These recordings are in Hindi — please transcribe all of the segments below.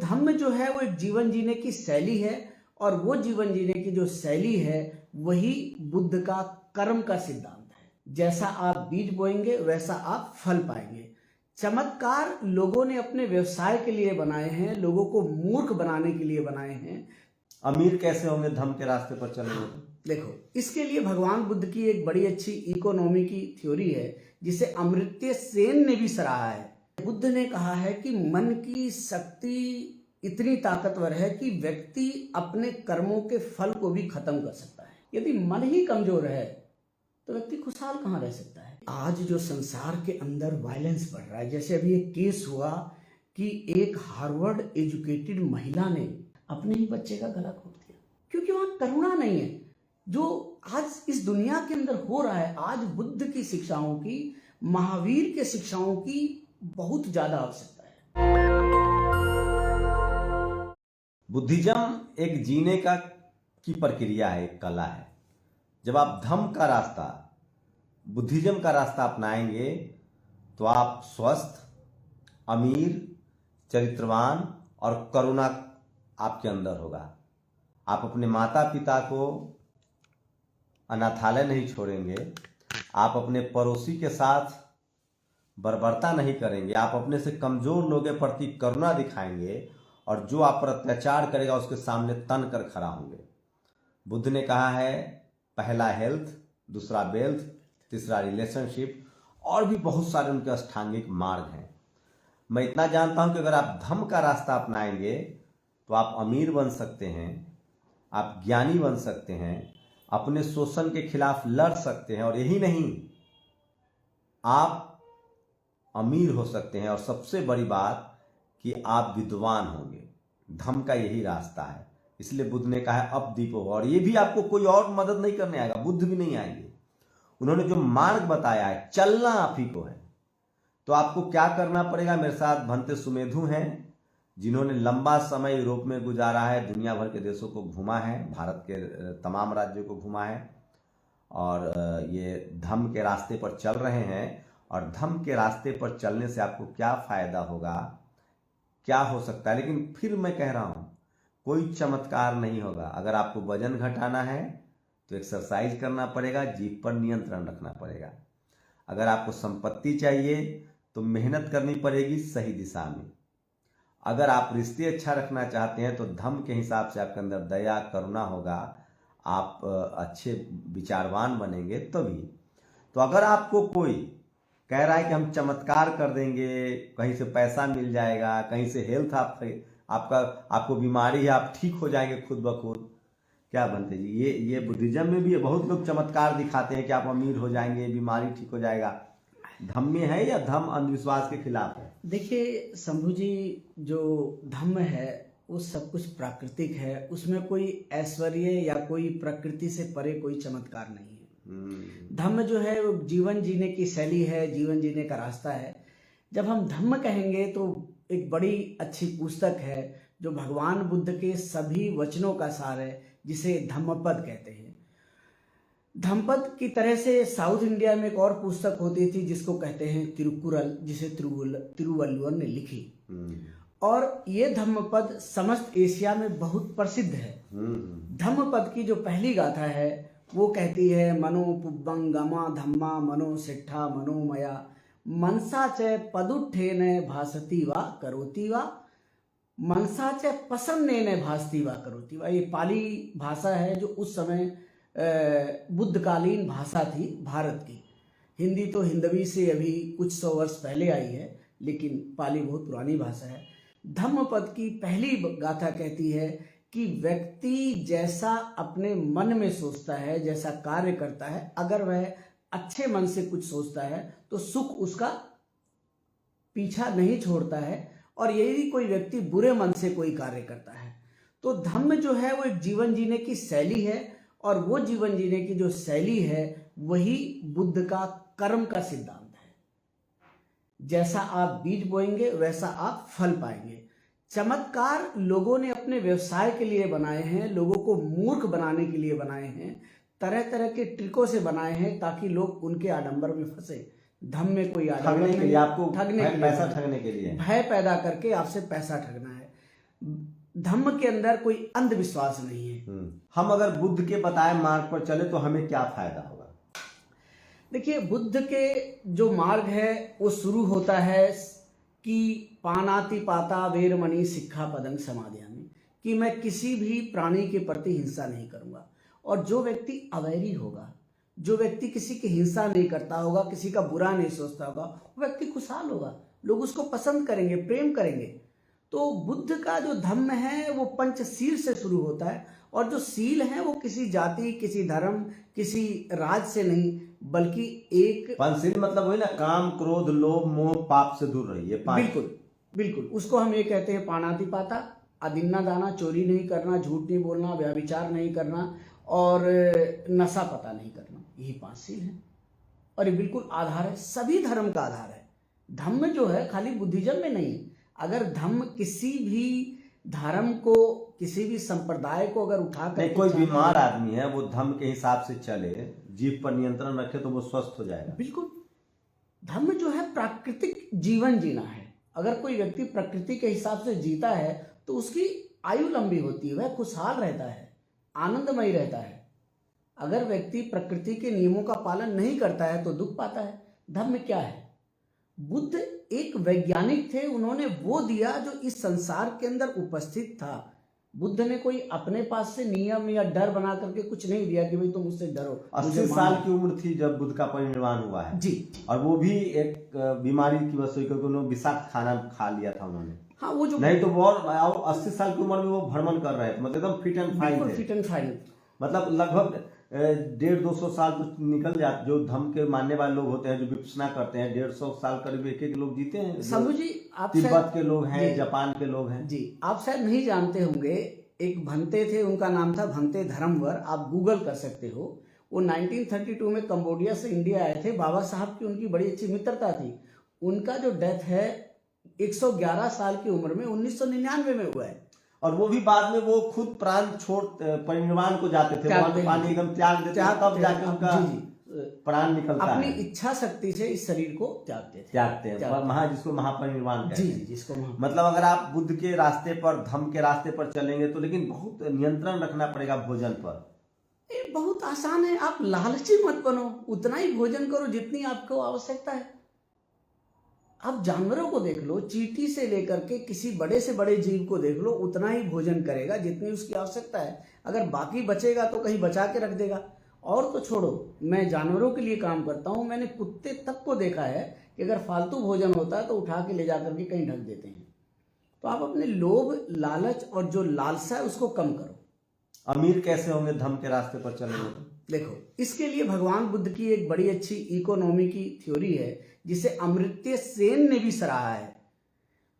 धम्म जो है वो एक जीवन जीने की शैली है, और वो जीवन जीने की जो शैली है वही बुद्ध का कर्म का सिद्धांत है। जैसा आप बीज बोएंगे वैसा आप फल पाएंगे। चमत्कार लोगों ने अपने व्यवसाय के लिए बनाए हैं, लोगों को मूर्ख बनाने के लिए बनाए हैं। अमीर कैसे होंगे धम्म के रास्ते पर चलेंगे? देखो, इसके लिए भगवान बुद्ध की एक बड़ी अच्छी इकोनॉमी की थ्योरी है जिसे अमर्त्य सेन ने भी सराहा है। बुद्ध ने कहा है कि मन की शक्ति इतनी ताकतवर है कि व्यक्ति अपने कर्मों के फल को भी खत्म कर सकता है। यदि मन ही कमजोर है तो व्यक्ति खुशहाल कहाँ रह सकता है। आज जो संसार के अंदर वायलेंस बढ़ रहा है, जैसे अभी एक केस हुआ कि एक हार्वर्ड एजुकेटेड महिला ने अपने ही बच्चे का गला घोट दिया, क्योंकि वहां करुणा नहीं है। जो आज इस दुनिया के अंदर हो रहा है, आज बुद्ध की शिक्षाओं की, महावीर के शिक्षाओं की बहुत ज्यादा आवश्यकता है। बुद्धिज्म एक जीने की प्रक्रिया है, एक कला है। जब आप धम्म का रास्ता, बुद्धिज्म का रास्ता अपनाएंगे तो आप स्वस्थ, अमीर, चरित्रवान और करुणा आपके अंदर होगा। आप अपने माता पिता को अनाथालय नहीं छोड़ेंगे, आप अपने पड़ोसी के साथ बर्बरता नहीं करेंगे, आप अपने से कमजोर लोगों के प्रति करुणा दिखाएंगे, और जो आप पर अत्याचार करेगा उसके सामने तन कर खड़ा होंगे। बुद्ध ने कहा है, पहला हेल्थ, दूसरा वेल्थ, तीसरा रिलेशनशिप, और भी बहुत सारे उनके अष्टांगिक मार्ग हैं। मैं इतना जानता हूं कि अगर आप धम्म का रास्ता अपनाएंगे तो आप अमीर बन सकते हैं, आप ज्ञानी बन सकते हैं, अपने शोषण के खिलाफ लड़ सकते हैं, और यही नहीं, आप अमीर हो सकते हैं, और सबसे बड़ी बात कि आप विद्वान होंगे। धम्म का यही रास्ता है। इसलिए बुद्ध ने कहा है अब दीपो, और ये भी आपको कोई और मदद नहीं करने आएगा, बुद्ध भी नहीं आएंगे। उन्होंने जो मार्ग बताया है, चलना आप ही को है। तो आपको क्या करना पड़ेगा? मेरे साथ भंते सुमेधु हैं, जिन्होंने लंबा समय यूरोप में गुजारा है, दुनिया भर के देशों को घुमा है, भारत के तमाम राज्यों को घुमा है, और ये धम्म के रास्ते पर चल रहे हैं। और धम्म के रास्ते पर चलने से आपको क्या फायदा होगा, क्या हो सकता है। लेकिन फिर मैं कह रहा हूं, कोई चमत्कार नहीं होगा। अगर आपको वजन घटाना है तो एक्सरसाइज करना पड़ेगा, जीभ पर नियंत्रण रखना पड़ेगा। अगर आपको संपत्ति चाहिए तो मेहनत करनी पड़ेगी सही दिशा में। अगर आप रिश्ते अच्छा रखना चाहते हैं तो धम्म के हिसाब से आपके अंदर दया, करुणा होगा, आप अच्छे विचारवान बनेंगे तभी। तो अगर आपको कोई कह रहा है कि हम चमत्कार कर देंगे, कहीं से पैसा मिल जाएगा, कहीं से हेल्थ आपको बीमारी है, आप ठीक हो जाएंगे खुद ब खुद, क्या बनते जी? ये बुद्धिज्म में भी बहुत लोग चमत्कार दिखाते हैं कि आप अमीर हो जाएंगे, बीमारी ठीक हो जाएगा। धम्म में है या धम्म अंधविश्वास के खिलाफ है? देखिए शंभू जी, जो धम्म है वो सब कुछ प्राकृतिक है, उसमें कोई ऐश्वर्य या कोई प्रकृति से परे कोई चमत्कार नहीं है। धम्म जो है वो जीवन जीने की शैली है, जीवन जीने का रास्ता है। जब हम धम्म कहेंगे तो एक बड़ी अच्छी पुस्तक है जो भगवान बुद्ध के सभी वचनों का सार है, जिसे धम्मपद कहते हैं। धम्मपद की तरह से साउथ इंडिया में एक और पुस्तक होती थी जिसको कहते हैं तिरुकुरल, जिसे तिरुवल्लुवर ने लिखी। और ये धम्मपद समस्त एशिया में बहुत प्रसिद्ध है। धम्मपद की जो पहली गाथा है वो कहती है, मनो पुब्बं गमा धम्मा मनो सिट्ठा मनोमया मनसा च पदुत्थेन भासति वा करोति वा मनसा च प्रसन्नेन भासति वा करोति वा। ये पाली भाषा है जो उस समय बुद्धकालीन भाषा थी भारत की। हिंदी तो हिंदवी से अभी कुछ 100 वर्ष पहले आई है, लेकिन पाली बहुत पुरानी भाषा है। धम्मपद की पहली गाथा कहती है कि व्यक्ति जैसा अपने मन में सोचता है, जैसा कार्य करता है, अगर वह अच्छे मन से कुछ सोचता है तो सुख उसका पीछा नहीं छोड़ता है, और यदि कोई व्यक्ति बुरे मन से कोई कार्य करता है तो धम्म जो है वो एक जीवन जीने की शैली है, और वो जीवन जीने की जो शैली है वही बुद्ध का कर्म का सिद्धांत है। जैसा आप बीज बोएंगे वैसा आप फल पाएंगे। चमत्कार लोगों ने अपने व्यवसाय के लिए बनाए हैं, लोगों को मूर्ख बनाने के लिए बनाए हैं, तरह तरह के ट्रिकों से बनाए हैं ताकि लोग उनके आडंबर में फंसे। धम्म में कोई आडंबर ठगने के लिए, आपको ठगने के लिए, पैसा ठगने के लिए, भय पैदा करके आपसे पैसा ठगना है। धम्म के अंदर कोई अंधविश्वास नहीं है। हम अगर बुद्ध के बताए मार्ग पर चले तो हमें क्या फायदा होगा? देखिए, बुद्ध के जो मार्ग है वो शुरू होता है कि पानाति पाता वेरमणि सिक्खापदं समादयामि, कि मैं किसी भी प्राणी के प्रति हिंसा नहीं करूंगा। और जो व्यक्ति अवैरी होगा, जो व्यक्ति किसी की हिंसा नहीं करता होगा, किसी का बुरा नहीं सोचता होगा, वो व्यक्ति खुशहाल होगा, लोग उसको पसंद करेंगे, प्रेम करेंगे। तो बुद्ध का जो धम्म है वो पंचशील से शुरू होता है, और जो शील है वो किसी जाति, किसी धर्म, किसी राज से नहीं, बल्कि एक पंचशील मतलब वही ना, काम, क्रोध, लोभ, मोह, पाप से दूर रहिए। बिल्कुल बिल्कुल, उसको हम ये कहते हैं पानातिपाता, अदिन्ना दाना, चोरी नहीं करना, झूठ नहीं बोलना, व्यभिचार नहीं करना और नशा पता नहीं करना, यही 5 शील है। और ये बिल्कुल आधार है, सभी धर्म का आधार है। धम्म जो है खाली बुद्धिज्म में नहीं है। अगर धम्म किसी भी धर्म को, किसी भी संप्रदाय को अगर उठा कर, कोई बीमार आदमी है वो धम्म के हिसाब से चले, जीभ पर नियंत्रण रखे तो वो स्वस्थ हो जाएगा। बिल्कुल, धम्म जो है प्राकृतिक जीवन जीना है। अगर कोई व्यक्ति प्रकृति के हिसाब से जीता है तो उसकी आयु लंबी होती है, वह खुशहाल रहता है, आनंदमय रहता है। अगर व्यक्ति प्रकृति के नियमों का पालन नहीं करता है तो दुख पाता है। धम्म क्या है? बुद्ध एक वैज्ञानिक थे, उन्होंने वो दिया जो इस संसार के अंदर उपस्थित था। बुद्ध ने कोई अपने पास से नियम या डर बना करके कुछ नहीं दिया कि भाई तुम मुझसे डरो। 80 साल की उम्र थी जब बुद्ध का परिनिर्वाण हुआ है जी, और वो भी एक बीमारी की वजह से, क्योंकि उन्होंने विषाक्त खाना खा लिया था उन्होंने। हाँ, वो जो नहीं तो वो 80 साल की उम्र में वो भ्रमण कर रहे थे, मतलब एकदम फिट एंड फाइन थे। फिट एंड फाइन, मतलब लगभग 150-200 साल तो निकल जाते। जो धम्म के मानने वाले लोग होते हैं, जो विपश्यना करते हैं, 150 साल करीब एक लोग जीते हैं। शंभू जी, आप तिब्बत के लोग हैं, जापान के लोग हैं। जी, आप शायद नहीं जानते होंगे, एक भंते थे, उनका नाम था भंते धर्मवर, आप गूगल कर सकते हो। वो 1932 में कंबोडिया से इंडिया आए थे। बाबा साहब की उनकी बड़ी अच्छी मित्रता थी। उनका जो डेथ है 111 साल की उम्र में 1999 में हुआ है। और वो भी बाद में वो खुद प्राण छोड़ परिनिर्वाण को जाते थे, पानी एकदम त्याग देते थे, तब जाके उनका प्राण निकलता है। अपनी इच्छा शक्ति से इस शरीर को त्यागते हैं, जिसको महापरिनिर्वाण कहते हैं। जिसको मतलब अगर आप बुद्ध के रास्ते पर, धम्म के रास्ते पर चलेंगे तो, लेकिन बहुत नियंत्रण रखना पड़ेगा भोजन पर। ये बहुत आसान है, आप लालची मत बनो, उतना ही भोजन करो जितनी आपको आवश्यकता है। आप जानवरों को देख लो, चींटी से लेकर के किसी बड़े से बड़े जीव को देख लो, उतना ही भोजन करेगा जितनी उसकी आवश्यकता है। अगर बाकी बचेगा तो कहीं बचा के रख देगा। और तो छोड़ो, मैं जानवरों के लिए काम करता हूं, मैंने कुत्ते तक को देखा है कि अगर फालतू भोजन होता है तो उठा के ले जाकर के कहीं ढक देते हैं। तो आप अपने लोभ, लालच और जो लालसा है उसको कम करो। अमीर कैसे होंगे धम्म के रास्ते पर चलेंगे? देखो, इसके लिए भगवान बुद्ध की एक बड़ी अच्छी इकोनॉमी की थ्योरी है, जिसे अमर्त्य सेन ने भी सराहा है।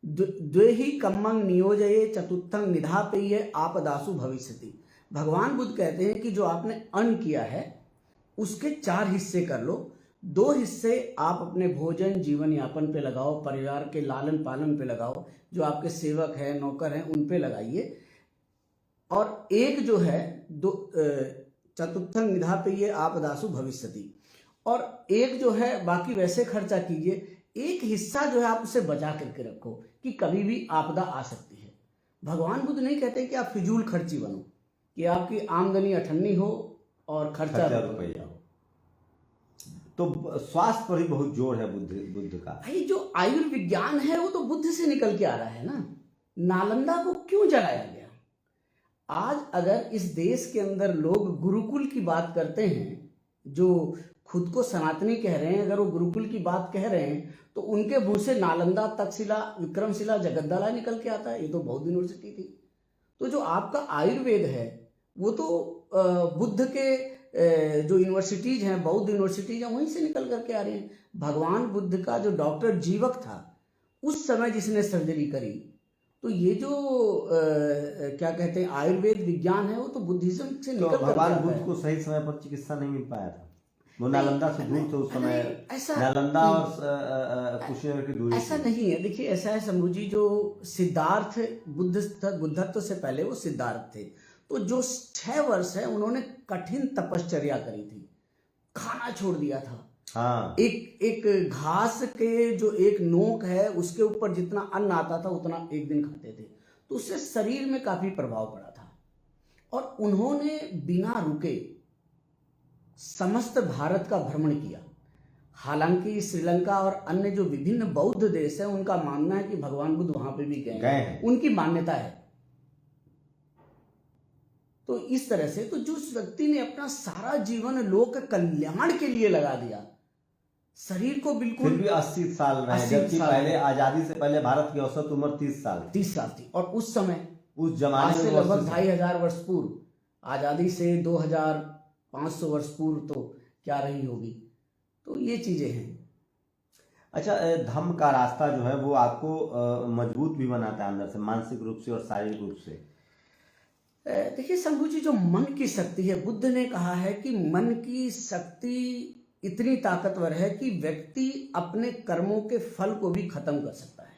द्वे ही कम्मं नियोजये चतुर्थं निधापेय आपदासु भविष्यति। भगवान बुद्ध कहते हैं कि जो आपने अन्न किया है उसके 4 हिस्से कर लो। 2 हिस्से आप अपने भोजन, जीवन यापन पे लगाओ, परिवार के लालन पालन पे लगाओ, जो आपके सेवक हैं, नौकर हैं, उन पे लगाइए। और एक जो है चतुर्थं निधापेय आपदासु भविष्यति, और एक जो है बाकी वैसे खर्चा कीजिए। एक हिस्सा जो है आप उसे बचा करके रखो कि कभी भी आपदा आ सकती है। भगवान बुद्ध नहीं कहते कि आप फिजूल खर्ची बनो, कि आपकी आमदनी अठन्नी हो और खर्चा रुपया हो। तो स्वास्थ्य पर ही बहुत जोर है बुद्ध का। भाई, जो आयुर्विज्ञान है वो तो बुद्ध से निकल के आ रहा है ना। नालंदा को क्यों जलाया गया? आज अगर इस देश के अंदर लोग गुरुकुल की बात करते हैं, जो खुद को सनातनी कह रहे हैं, अगर वो गुरुकुल की बात कह रहे हैं तो उनके मुंह से नालंदा, तक्षशिला, विक्रमशिला, जगद्दला निकल के आता है। ये तो बौद्ध यूनिवर्सिटी थी। तो जो आपका आयुर्वेद है वो तो बुद्ध के जो यूनिवर्सिटीज हैं, बौद्ध यूनिवर्सिटीज हैं, वहीं से निकल करके आ रहे हैं। भगवान बुद्ध का जो डॉक्टर जीवक था उस समय जिसने सर्जरी करी, तो ये जो क्या कहते हैं आयुर्वेद विज्ञान है वो तो बुद्धिज्म से निकल कर भगवान बुद्ध को सही समय पर चिकित्सा नहीं मिल पाया था। वो नालंदा से दूर थे उस समय। नालंदा और कुशीनगर की दूरी ऐसा नहीं है। देखिए, ऐसा है शंभू जी, जो सिद्धार्थ बुद्धत्व से पहले वो सिद्धार्थ थे, तो जो 6 वर्ष है उन्होंने कठिन तपश्चर्या करी थी, खाना छोड़ दिया था। हाँ। एक घास के जो एक नोक है उसके ऊपर जितना अन्न आता था उतना एक दिन खाते थे। तो उससे शरीर में काफी प्रभाव पड़ा था और उन्होंने बिना रुके समस्त भारत का भ्रमण किया। हालांकि श्रीलंका और अन्य जो विभिन्न बौद्ध देश है उनका मानना है कि भगवान बुद्ध वहां पे भी गए हैं, उनकी मान्यता है। तो इस तरह से तो जो व्यक्ति ने अपना सारा जीवन लोक कल्याण के लिए लगा दिया, शरीर को बिल्कुल, फिर भी 80 साल रहे, जबकि पहले आजादी से पहले भारत की औसत उम्र 30 साल थी। और उस समय उस जमाने से लगभग 2500 वर्ष पूर्व, आजादी से 2500 वर्ष पूर्व तो क्या रही होगी। तो ये चीजें हैं। अच्छा, धम्म का रास्ता जो है वो आपको मजबूत भी बनाता है अंदर से, मानसिक रूप से और शारीरिक रूप से। देखिए शंभू जी, जो मन की शक्ति है, बुद्ध ने कहा है कि मन की शक्ति इतनी ताकतवर है कि व्यक्ति अपने कर्मों के फल को भी खत्म कर सकता है।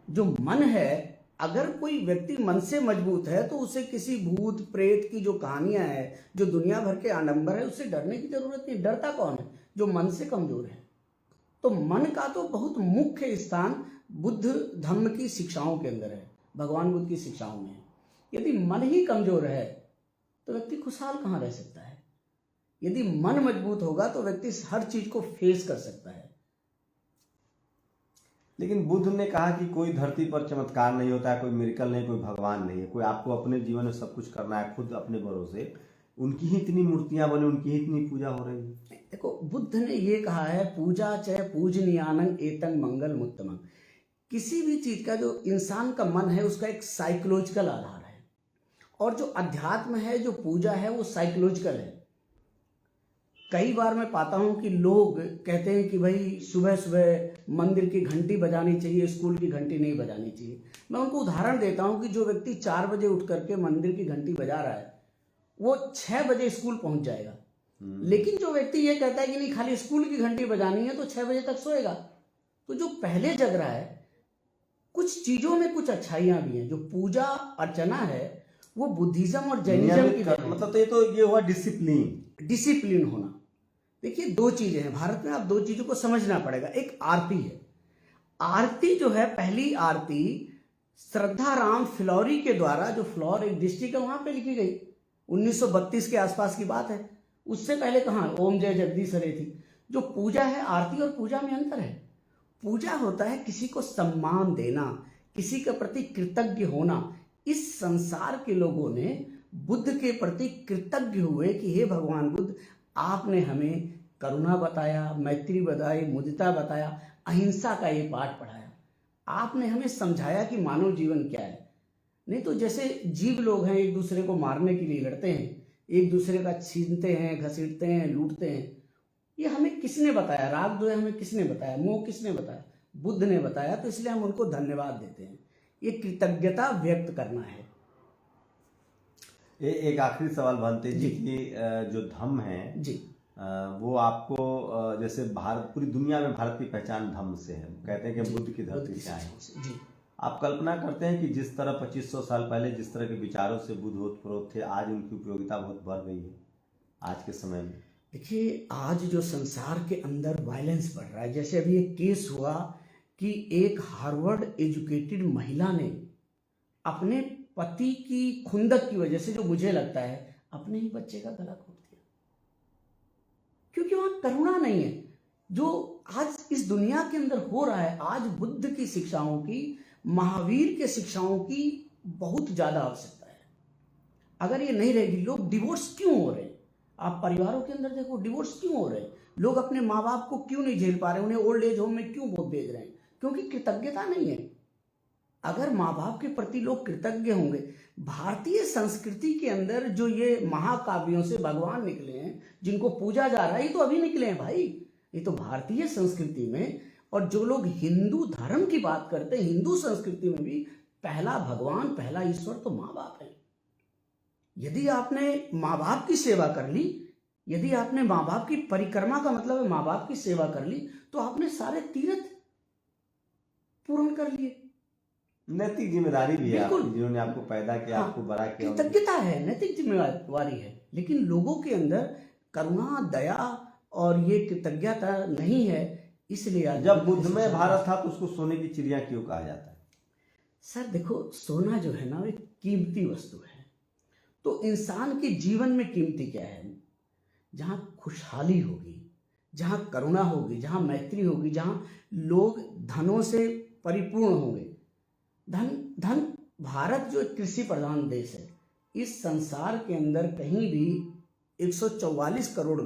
जो मन है, अगर कोई व्यक्ति मन से मजबूत है तो उसे किसी भूत प्रेत की जो कहानियां हैं, जो दुनिया भर के आडंबर है, उससे डरने की जरूरत नहीं। डरता कौन है? जो मन से कमजोर है। तो मन का तो बहुत मुख्य स्थान बुद्ध धम्म की शिक्षाओं के अंदर है, भगवान बुद्ध की शिक्षाओं में है। यदि मन ही कमजोर है तो व्यक्ति खुशहाल कहाँ रह सकता है? यदि मन मजबूत होगा तो व्यक्ति हर चीज को फेस कर सकता है। लेकिन बुद्ध ने कहा कि कोई धरती पर चमत्कार नहीं होता है, कोई मिरेकल नहीं, कोई भगवान नहीं है, कोई आपको अपने जीवन में सब कुछ करना है खुद अपने भरोसे। उनकी ही इतनी मूर्तियां बनी, उनकी ही इतनी पूजा हो रही है। देखो, बुद्ध ने ये कहा है, पूजा चय पूजनीयानं एतं मंगल मुत्तमं। किसी भी चीज का जो इंसान का मन है उसका एक साइकोलॉजिकल आधार है, और जो अध्यात्म है, जो पूजा है, वो साइकोलॉजिकल है। कई बार मैं पाता हूं कि लोग कहते हैं कि भाई सुबह सुबह मंदिर की घंटी बजानी चाहिए, स्कूल की घंटी नहीं बजानी चाहिए। मैं उनको उदाहरण देता हूं कि जो व्यक्ति 4 बजे उठ करके मंदिर की घंटी बजा रहा है वो 6 बजे स्कूल पहुंच जाएगा। लेकिन जो व्यक्ति ये कहता है कि नहीं खाली स्कूल की घंटी बजानी है तो 6 बजे तक सोएगा। तो जो पहले जग रहा है, कुछ चीजों में कुछ अच्छाइयां भी हैं। जो पूजा अर्चना है वो बुद्धिज्म और जैनिज्म की मतलब तो ये हुआ डिसिप्लिन होना। देखिए, 2 चीजें हैं भारत में, आप 2 चीजों को समझना पड़ेगा। एक आरती है। आरती जो है, पहली आरती श्रद्धाराम फिलौरी के द्वारा, जो फ्लोर एक डिस्ट्रिक्ट है वहां पे लिखी गई, 1932 के आसपास की बात है। उससे पहले कहाँ ओम जय जगदीश हरे थी। जो पूजा है, आरती और पूजा में अंतर है। पूजा होता है किसी को सम्मान देना, किसी के प्रति कृतज्ञ होना। इस संसार के लोगों ने बुद्ध के प्रति कृतज्ञ हुए कि हे भगवान बुद्ध, आपने हमें करुणा बताया, मैत्री बताई, मुदिता बताया, अहिंसा का ये पाठ पढ़ाया। आपने हमें समझाया कि मानव जीवन क्या है। नहीं तो जैसे जीव लोग हैं, एक दूसरे को मारने के लिए लड़ते हैं, एक दूसरे का छीनते हैं, घसीटते हैं, लूटते हैं। ये हमें किसने बताया? राग जो है हमें किसने बताया? मोह किसने बताया? बुद्ध ने बताया। तो इसलिए हम उनको धन्यवाद देते हैं। ये कृतज्ञता व्यक्त करना है। एक आखिरी सवाल भंते जी की, जो धम्म है जी, वो आपको जैसे भारत, पूरी दुनिया में भारत की पहचान धम्म से है। कहते हैं कि बुद्ध की धरती से आए हैं। आप कल्पना करते हैं कि जिस तरह 2500 साल पहले जिस तरह के विचारों से बुद्ध ओतप्रोत थे, आज उनकी उपयोगिता बहुत बढ़ गई है आज के समय में। देखिए, आज जो संसार के अंदर वायलेंस बढ़ रहा है, जैसे अभी एक केस हुआ कि एक हार्वर्ड एजुकेटेड महिला ने अपने पति की खुंदक की वजह से, जो मुझे लगता है, अपने ही बच्चे का गला घोट दिया, क्योंकि वहां करुणा नहीं है। जो आज इस दुनिया के अंदर हो रहा है, आज बुद्ध की शिक्षाओं की, महावीर के शिक्षाओं की बहुत ज्यादा आवश्यकता है। अगर ये नहीं रहेगी, लोग डिवोर्स क्यों हो रहे हैं? आप परिवारों के अंदर देखो, डिवोर्स क्यों हो रहे हैं? लोग अपने माँ बाप को क्यों नहीं झेल पा रहे? उन्हें ओल्ड एज होम में क्यों भेज रहे हैं? क्योंकि कृतज्ञता नहीं है। अगर माँ बाप के प्रति लोग कृतज्ञ होंगे, भारतीय संस्कृति के अंदर जो ये महाकाव्यों से भगवान निकले हैं, जिनको पूजा जा रहा है, ये तो अभी निकले हैं भाई। ये तो भारतीय संस्कृति में, और जो लोग हिंदू धर्म की बात करते हैं, हिंदू संस्कृति में भी पहला भगवान, पहला ईश्वर तो माँ बाप है। यदि आपने माँ बाप की सेवा कर ली, यदि आपने माँ बाप की परिक्रमा का मतलब है माँ बाप की सेवा कर ली, तो आपने सारे तीर्थ पूर्ण कर लिए। नैतिक जिम्मेदारी भी है, जिन्होंने आपको पैदा किया, आपको बड़ा किया। कृतज्ञता है, नैतिक जिम्मेवारी है। लेकिन लोगों के अंदर करुणा, दया और ये कृतज्ञता नहीं है। इसलिए जब बुद्ध में भारत था तो उसको सोने की चिड़िया क्यों कहा जाता है? सर देखो, सोना जो है ना, वो एक कीमती वस्तु है। तो इंसान के जीवन में कीमती क्या है? जहाँ खुशहाली होगी, जहाँ करुणा होगी, जहाँ मैत्री होगी, जहाँ लोग धनों से परिपूर्ण होंगे। धन भारत जो एक कृषि प्रधान देश है, इस संसार के अंदर कहीं भी 144 करोड़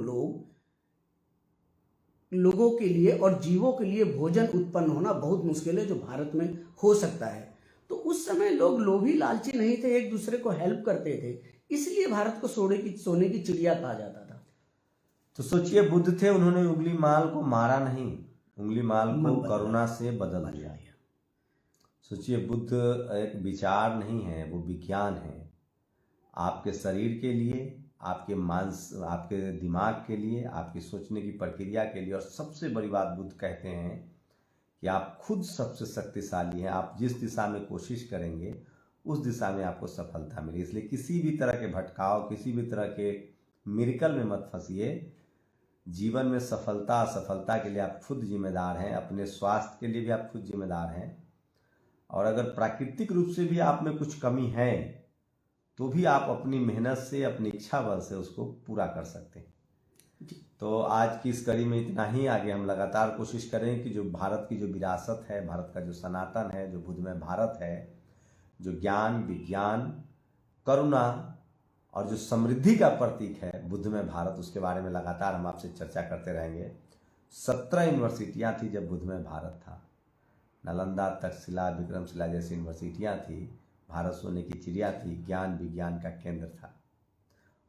लोगों के लिए और जीवों के लिए भोजन उत्पन्न होना बहुत मुश्किल है, जो भारत में हो सकता है। तो उस समय लोग लोभी लालची नहीं थे, एक दूसरे को हेल्प करते थे, इसलिए भारत को सोने की चिड़िया कहा जाता था। तो सोचिए, बुद्ध थे, उन्होंने उंगली माल को मारा नहीं, उंगली माल को करुणा से बदल दिया। सोचिए, बुद्ध एक विचार नहीं है, वो विज्ञान है। आपके शरीर के लिए, आपके दिमाग के लिए, आपकी सोचने की प्रक्रिया के लिए, और सबसे बड़ी बात बुद्ध कहते हैं कि आप खुद सबसे शक्तिशाली हैं। आप जिस दिशा में कोशिश करेंगे उस दिशा में आपको सफलता मिलेगी। इसलिए किसी भी तरह के भटकाव, किसी भी तरह के मिरेकल में मत फंसिए। जीवन में सफलता असफलता के लिए आप खुद जिम्मेदार हैं, अपने स्वास्थ्य के लिए भी आप खुद जिम्मेदार हैं। और अगर प्राकृतिक रूप से भी आप में कुछ कमी है तो भी आप अपनी मेहनत से, अपनी इच्छा बल से उसको पूरा कर सकते हैं। तो आज की इस कड़ी में इतना ही। आगे हम लगातार कोशिश करें कि जो भारत की जो विरासत है, भारत का जो सनातन है, जो बुद्धमय भारत है, जो ज्ञान, विज्ञान, करुणा और जो समृद्धि का प्रतीक है बुद्धमय भारत, उसके बारे में लगातार हम आपसे चर्चा करते रहेंगे। 17 यूनिवर्सिटियाँ थी जब बुद्धमय भारत था। नालंदा, तक्षशिला, विक्रमशिला जैसी यूनिवर्सिटियाँ थी। भारत सोने की चिड़िया थी, ज्ञान विज्ञान का केंद्र था।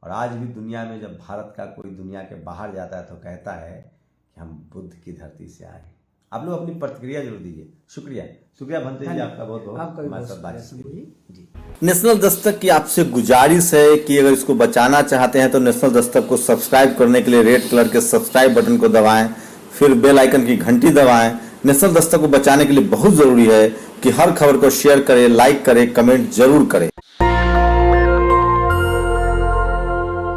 और आज भी दुनिया में जब भारत का कोई दुनिया के बाहर जाता है तो कहता है कि हम बुद्ध की धरती से आए। आप लोग अपनी प्रतिक्रिया जरूर दीजिए। शुक्रिया भंते जी, आपका बहुत बहुत हमारे साथ बातचीत के लिए। नेशनल दस्तक की आपसे गुजारिश है कि अगर इसको बचाना चाहते हैं तो नेशनल दस्तक को सब्सक्राइब करने के लिए रेड कलर के सब्सक्राइब बटन को दबाएं, फिर बेल आइकन की घंटी दबाएं। नेशनल दस्तक को बचाने के लिए बहुत जरूरी है कि हर खबर को शेयर करें, लाइक करें, कमेंट जरूर करें।